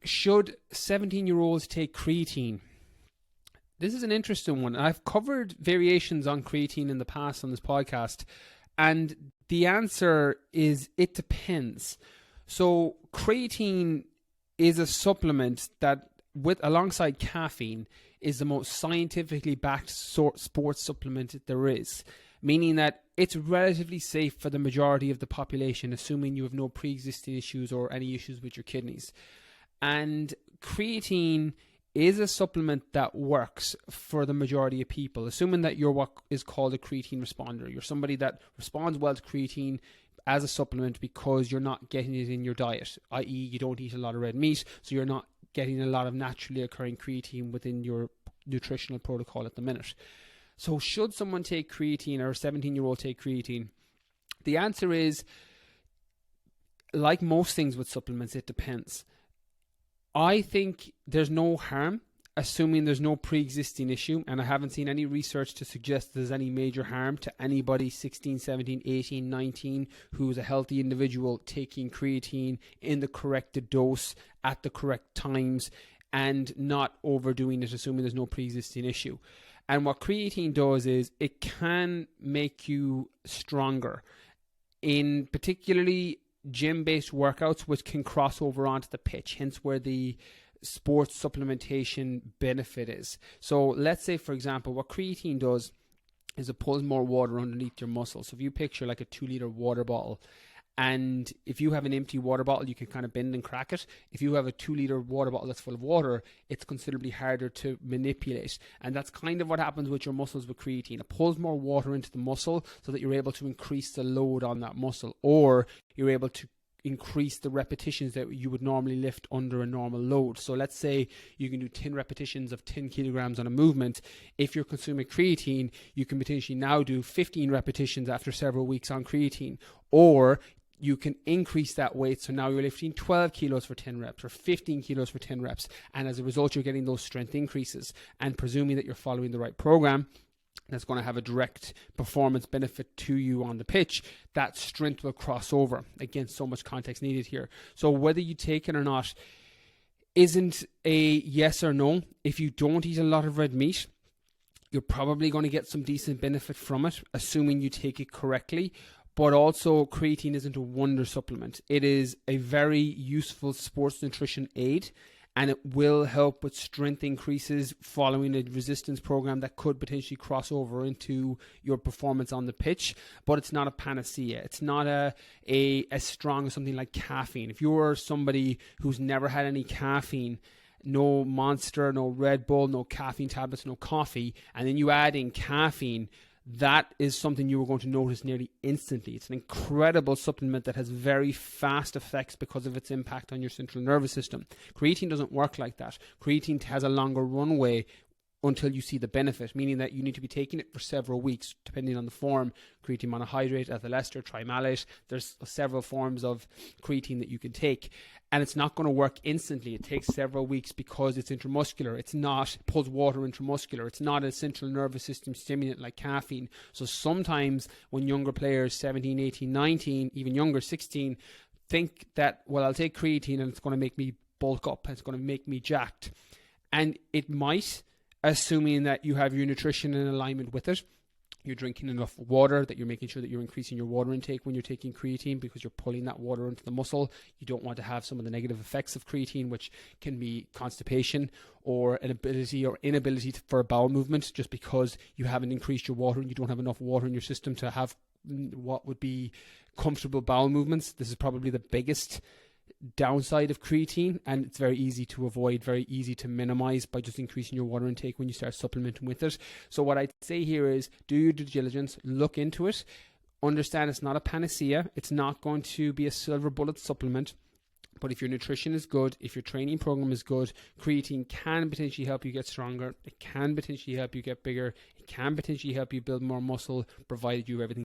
Should 17-year-olds take creatine? This is an interesting one. I've covered variations on creatine in the past on this podcast, and the answer is it depends. So creatine is a supplement that, alongside caffeine, is the most scientifically backed sports supplement there is, meaning that it's relatively safe for the majority of the population, assuming you have no pre-existing issues or any issues with your kidneys. And creatine is a supplement that works for the majority of people, assuming that you're what is called a creatine responder. You're somebody that responds well to creatine as a supplement because you're not getting it in your diet, i.e. you don't eat a lot of red meat, so you're not getting a lot of naturally occurring creatine within your nutritional protocol at the minute. So should someone take creatine, or a 17-year-old take creatine? The answer is, like most things with supplements, it depends. I think there's no harm, assuming there's no pre-existing issue, and I haven't seen any research to suggest there's any major harm to anybody 16, 17, 18, 19 who's a healthy individual taking creatine in the correct dose at the correct times and not overdoing it, assuming there's no pre-existing issue. And what creatine does is it can make you stronger in particularly gym-based workouts, which can cross over onto the pitch, hence where the sports supplementation benefit is. So let's say, for example, what creatine does is it pulls more water underneath your muscles. So if you picture like a 2-liter water bottle, and if you have an empty water bottle, you can kind of bend and crack it. If you have a 2-liter water bottle that's full of water, it's considerably harder to manipulate. And that's kind of what happens with your muscles with creatine. It pulls more water into the muscle so that you're able to increase the load on that muscle, or you're able to increase the repetitions that you would normally lift under a normal load. So let's say you can do 10 repetitions of 10 kilograms on a movement. If you're consuming creatine, you can potentially now do 15 repetitions after several weeks on creatine, or you can increase that weight. So now you're lifting 12 kilos for 10 reps or 15 kilos for 10 reps. And as a result, you're getting those strength increases. And presuming that you're following the right program, that's going to have a direct performance benefit to you on the pitch, that strength will cross over. Again, so much context needed here. So whether you take it or not isn't a yes or no. If you don't eat a lot of red meat, you're probably going to get some decent benefit from it, assuming you take it correctly. But also, creatine isn't a wonder supplement. It is a very useful sports nutrition aid, and it will help with strength increases following a resistance program that could potentially cross over into your performance on the pitch. But it's not a panacea. It's not as strong as something like caffeine. If you're somebody who's never had any caffeine, no Monster, no Red Bull, no caffeine tablets, no coffee, and then you add in caffeine, that is something you are going to notice nearly instantly. It's an incredible supplement that has very fast effects because of its impact on your central nervous system. Creatine doesn't work like that. Creatine has a longer runway until you see the benefit, meaning that you need to be taking it for several weeks, depending on the form. Creatine monohydrate, ethyl ester, trimalate. There's several forms of creatine that you can take, and it's not going to work instantly. It takes several weeks because it's intramuscular. It pulls water intramuscular. It's not a central nervous system stimulant like caffeine. So sometimes when younger players, 17, 18, 19, even younger, 16, think that, well, I'll take creatine and it's going to make me bulk up, it's going to make me jacked. And it might, assuming that you have your nutrition in alignment with it. You're drinking enough water, that you're making sure that you're increasing your water intake when you're taking creatine, because you're pulling that water into the muscle. You don't want to have some of the negative effects of creatine, which can be constipation or an ability or inability for a bowel movement, just because you haven't increased your water and you don't have enough water in your system to have what would be comfortable bowel movements. This is probably the biggest downside of creatine, and it's very easy to avoid, very easy to minimize by just increasing your water intake when you start supplementing with it. So what I'd say here is do your due diligence, look into it, understand it's not a panacea, it's not going to be a silver bullet supplement. But if your nutrition is good, if your training program is good, creatine can potentially help you get stronger. It can potentially help you get bigger. It can potentially help you build more muscle, provided you have everything